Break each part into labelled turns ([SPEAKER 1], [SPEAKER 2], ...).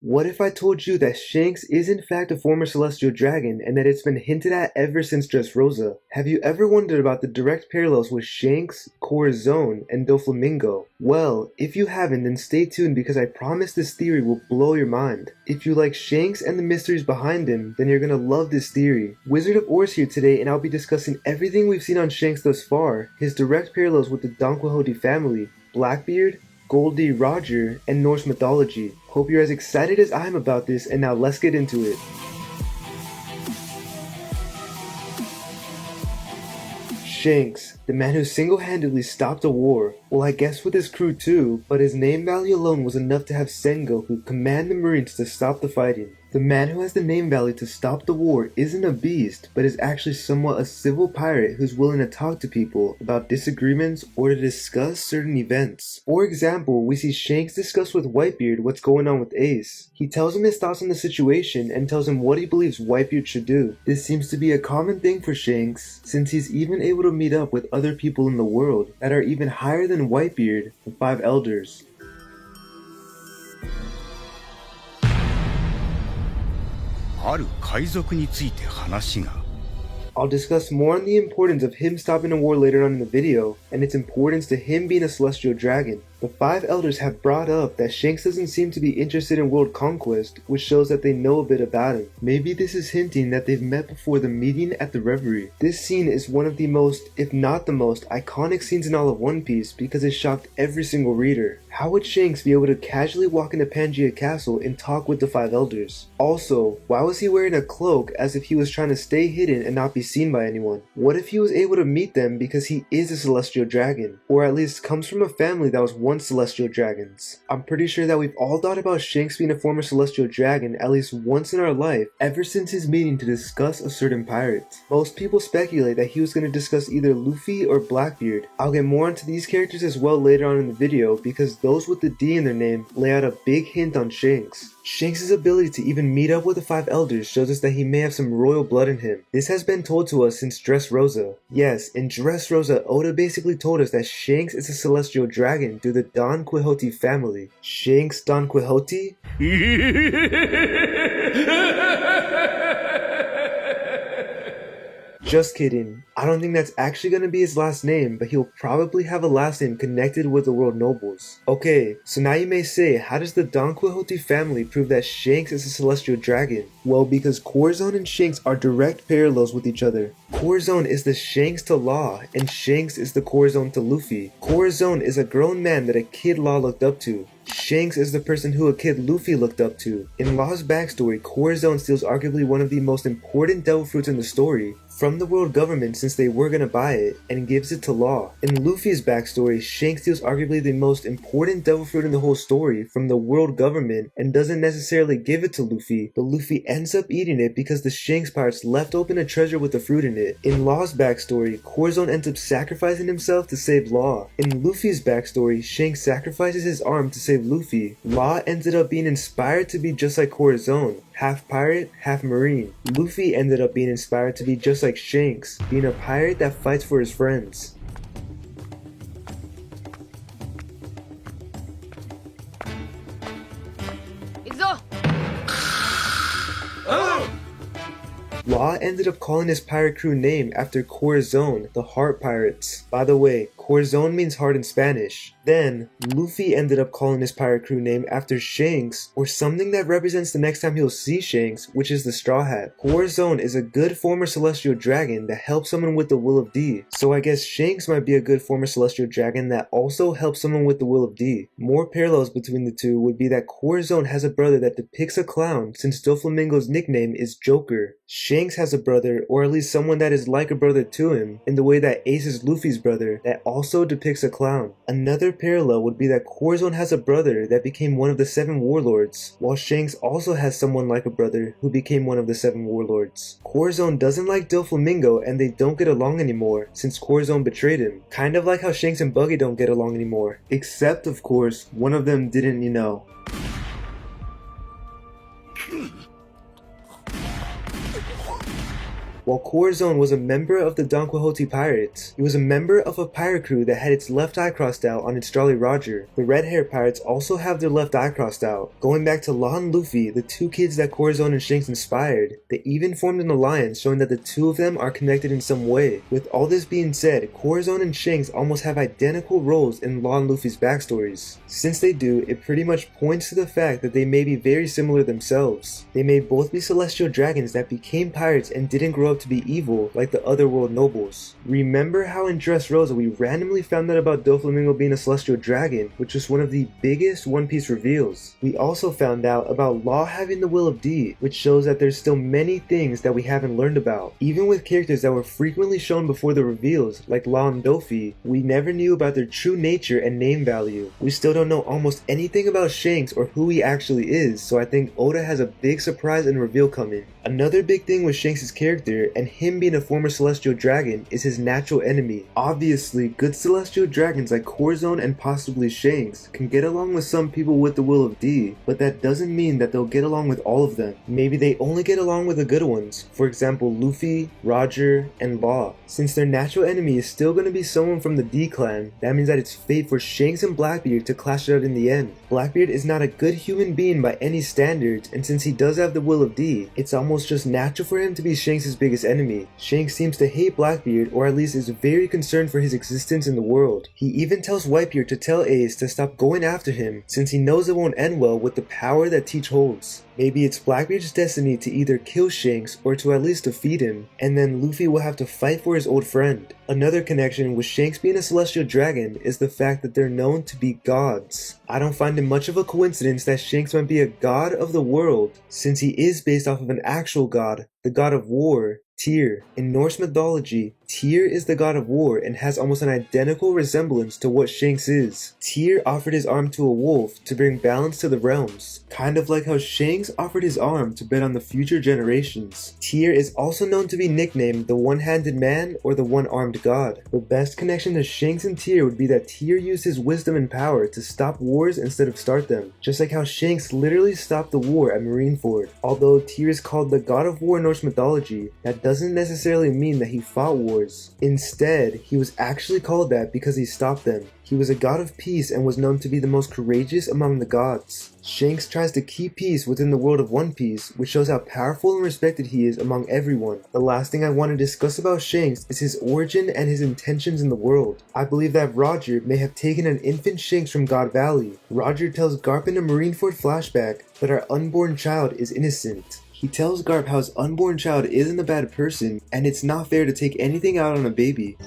[SPEAKER 1] What if I told you that Shanks is in fact a former celestial dragon and that it's been hinted at ever since Dressrosa? Have you ever wondered about the direct parallels with Shanks, Corazon, and Doflamingo? Well, if you haven't, then stay tuned because I promise this theory will blow your mind. If you like Shanks and the mysteries behind him, then you're gonna love this theory. Wizard of Oz here today, and I'll be discussing everything we've seen on Shanks thus far, his direct parallels with the Don Quixote family, Blackbeard, Goldie, Roger, and Norse mythology. Hope you're as excited as I am about this, and now let's get into it. Shanks, the man who single-handedly stopped a war. Well, I guess with his crew too, but his name value alone was enough to have Sengoku command the Marines to stop the fighting. The man who has the name value to stop the war isn't a beast, but is actually somewhat a civil pirate who's willing to talk to people about disagreements or to discuss certain events. For example, we see Shanks discuss with Whitebeard what's going on with Ace. He tells him his thoughts on the situation and tells him what he believes Whitebeard should do. This seems to be a common thing for Shanks, since he's even able to meet up with other people in the world that are even higher than Whitebeard, the 5 elders. I'll discuss more on the importance of him stopping a war later on in the video, and its importance to him being a celestial dragon. The 5 elders have brought up that Shanks doesn't seem to be interested in world conquest, which shows that they know a bit about him. Maybe this is hinting that they've met before the meeting at the Reverie. This scene is one of the most, if not the most, iconic scenes in all of One Piece because it shocked every single reader. How would Shanks be able to casually walk into Pangaea Castle and talk with the 5 elders? Also, why was he wearing a cloak as if he was trying to stay hidden and not be seen by anyone? What if he was able to meet them because he is a celestial dragon, or at least comes from a family that was once celestial dragons? I'm pretty sure that we've all thought about Shanks being a former celestial dragon at least once in our life ever since his meeting to discuss a certain pirate. Most people speculate that he was going to discuss either Luffy or Blackbeard. I'll get more into these characters as well later on in the video because those with the D in their name lay out a big hint on Shanks. Shanks' ability to even meet up with the 5 elders shows us that he may have some royal blood in him. This has been told to us since Dressrosa. Yes, in Dressrosa, Oda basically told us that Shanks is a celestial dragon through the Don Quixote family. Shanks Don Quixote? Just kidding. I don't think that's actually going to be his last name, but he'll probably have a last name connected with the world nobles. Okay, so now you may say, how does the Don Quixote family prove that Shanks is a celestial dragon? Well, because Corazon and Shanks are direct parallels with each other. Corazon is the Shanks to Law, and Shanks is the Corazon to Luffy. Corazon is a grown man that a kid Law looked up to. Shanks is the person who a kid Luffy looked up to. In Law's backstory, Corazon steals arguably one of the most important devil fruits in the story from the world government since they were gonna buy it, and gives it to Law. In Luffy's backstory, Shanks steals arguably the most important devil fruit in the whole story from the world government and doesn't necessarily give it to Luffy, but Luffy ends up eating it because the Shanks pirates left open a treasure with the fruit in it. In Law's backstory, Corazon ends up sacrificing himself to save Law. In Luffy's backstory, Shanks sacrifices his arm to save Luffy. Law ended up being inspired to be just like Corazon, half pirate, half marine. Luffy ended up being inspired to be just like Shanks, being a pirate that fights for his friends. Law ended up calling his pirate crew name after Corazon, the Heart Pirates. By the way, Corazon means heart in Spanish. Then, Luffy ended up calling his pirate crew name after Shanks, or something that represents the next time he'll see Shanks, which is the Straw Hat. Corazon is a good former celestial dragon that helps someone with the Will of D, so I guess Shanks might be a good former celestial dragon that also helps someone with the Will of D. More parallels between the two would be that Corazon has a brother that depicts a clown, since Doflamingo's nickname is Joker. Shanks has a brother, or at least someone that is like a brother to him, in the way that Ace is Luffy's brother, that also depicts a clown. Another parallel would be that Corazon has a brother that became one of the 7 warlords, while Shanks also has someone like a brother who became one of the 7 warlords. Corazon doesn't like Doflamingo and they don't get along anymore since Corazon betrayed him. Kind of like how Shanks and Buggy don't get along anymore. Except, of course, one of them didn't, you know. While Corazon was a member of the Don Quixote pirates, he was a member of a pirate crew that had its left eye crossed out on its Jolly Roger. The red-hair pirates also have their left eye crossed out. Going back to Law and Luffy, the two kids that Corazon and Shanks inspired, they even formed an alliance showing that the two of them are connected in some way. With all this being said, Corazon and Shanks almost have identical roles in Law and Luffy's backstories. Since they do, it pretty much points to the fact that they may be very similar themselves. They may both be celestial dragons that became pirates and didn't grow up to be evil like the otherworld nobles. Remember how in Dressrosa we randomly found out about Doflamingo being a celestial dragon, which was one of the biggest One Piece reveals. We also found out about Law having the Will of D, which shows that there's still many things that we haven't learned about. Even with characters that were frequently shown before the reveals, like Law and Dofi, we never knew about their true nature and name value. We still don't know almost anything about Shanks or who he actually is, so I think Oda has a big surprise and reveal coming. Another big thing with Shanks' character, and him being a former celestial dragon, is his natural enemy. Obviously, good celestial dragons like Corazon and possibly Shanks can get along with some people with the Will of D, but that doesn't mean that they'll get along with all of them. Maybe they only get along with the good ones, for example Luffy, Roger, and Law. Since their natural enemy is still going to be someone from the D clan, that means that it's fate for Shanks and Blackbeard to clash it out in the end. Blackbeard is not a good human being by any standards, and since he does have the Will of D, it's almost just natural for him to be Shanks' biggest enemy. Shanks seems to hate Blackbeard, or at least is very concerned for his existence in the world. He even tells Whitebeard to tell Ace to stop going after him, since he knows it won't end well with the power that Teach holds. Maybe it's Blackbeard's destiny to either kill Shanks or to at least defeat him, and then Luffy will have to fight for his old friend. Another connection with Shanks being a celestial dragon is the fact that they're known to be gods. I don't find it much of a coincidence that Shanks might be a god of the world, since he is based off of an actual god, the god of war, Tyr. In Norse mythology, Tyr is the god of war and has almost an identical resemblance to what Shanks is. Tyr offered his arm to a wolf to bring balance to the realms, kind of like how Shanks offered his arm to bet on the future generations. Tyr is also known to be nicknamed the One-Handed Man or the One-Armed God. The best connection to Shanks and Tyr would be that Tyr used his wisdom and power to stop wars instead of start them, just like how Shanks literally stopped the war at Marineford. Although Tyr is called the god of war in Norse mythology, that doesn't necessarily mean that he fought wars. Instead, he was actually called that because he stopped them. He was a god of peace and was known to be the most courageous among the gods. Shanks tries to keep peace within the world of One Piece, which shows how powerful and respected he is among everyone. The last thing I want to discuss about Shanks is his origin and his intentions in the world. I believe that Roger may have taken an infant Shanks from God Valley. Roger tells Garp in a Marineford flashback that our unborn child is innocent. He tells Garp how his unborn child isn't a bad person, and it's not fair to take anything out on a baby.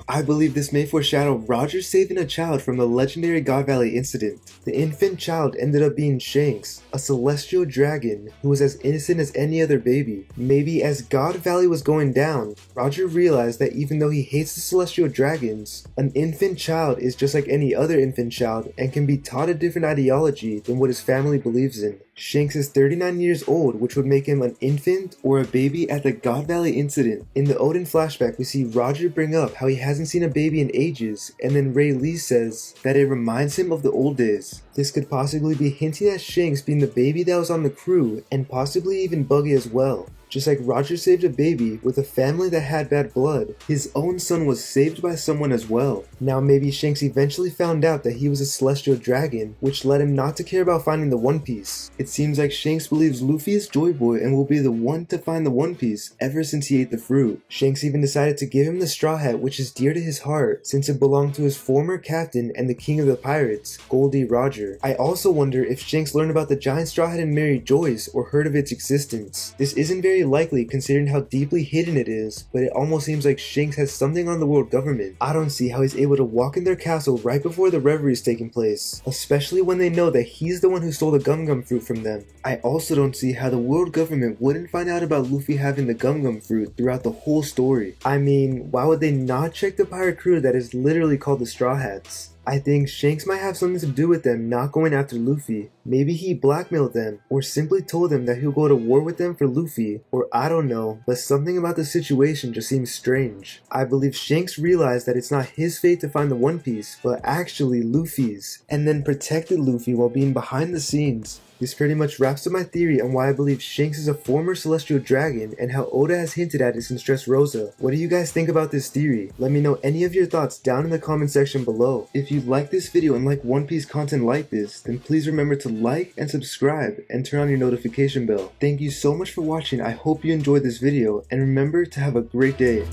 [SPEAKER 1] I believe this may foreshadow Roger saving a child from the legendary God Valley incident. The infant child ended up being Shanks, a celestial dragon who was as innocent as any other baby. Maybe as God Valley was going down, Roger realized that even though he hates the celestial dragons, an infant child is just like any other infant child and can be taught a different ideology than what his family believes in. Shanks is 39 years old, which would make him an infant or a baby at the God Valley incident. In the Odin flashback, we see Roger bring up how he hasn't seen a baby in ages, and then Ray Lee says that it reminds him of the old days. This could possibly be hinting at Shanks being the baby that was on the crew, and possibly even Buggy as well. Just like Roger saved a baby with a family that had bad blood, his own son was saved by someone as well. Now maybe Shanks eventually found out that he was a celestial dragon, which led him not to care about finding the One Piece. It seems like Shanks believes Luffy is Joy Boy and will be the one to find the One Piece ever since he ate the fruit. Shanks even decided to give him the straw hat, which is dear to his heart since it belonged to his former captain and the king of the pirates, Goldie Roger. I also wonder if Shanks learned about the giant straw hat and Mary Joyce or heard of its existence. This isn't very likely considering how deeply hidden it is, but it almost seems like Shanks has something on the world government. I don't see how he's able to walk in their castle right before the reverie is taking place, especially when they know that he's the one who stole the Gum Gum fruit from them. I also don't see how the world government wouldn't find out about Luffy having the Gum Gum fruit throughout the whole story. I mean, why would they not check the pirate crew that is literally called the Straw Hats? I think Shanks might have something to do with them not going after Luffy. Maybe he blackmailed them, or simply told them that he'll go to war with them for Luffy, or I don't know, but something about the situation just seems strange. I believe Shanks realized that it's not his fate to find the One Piece, but actually Luffy's, and then protected Luffy while being behind the scenes. This pretty much wraps up my theory on why I believe Shanks is a former celestial dragon and how Oda has hinted at it in Dressrosa. What do you guys think about this theory? Let me know any of your thoughts down in the comment section below. If you like this video and like One Piece content like this, then please remember to like and subscribe and turn on your notification bell. Thank you so much for watching. I hope you enjoyed this video and remember to have a great day.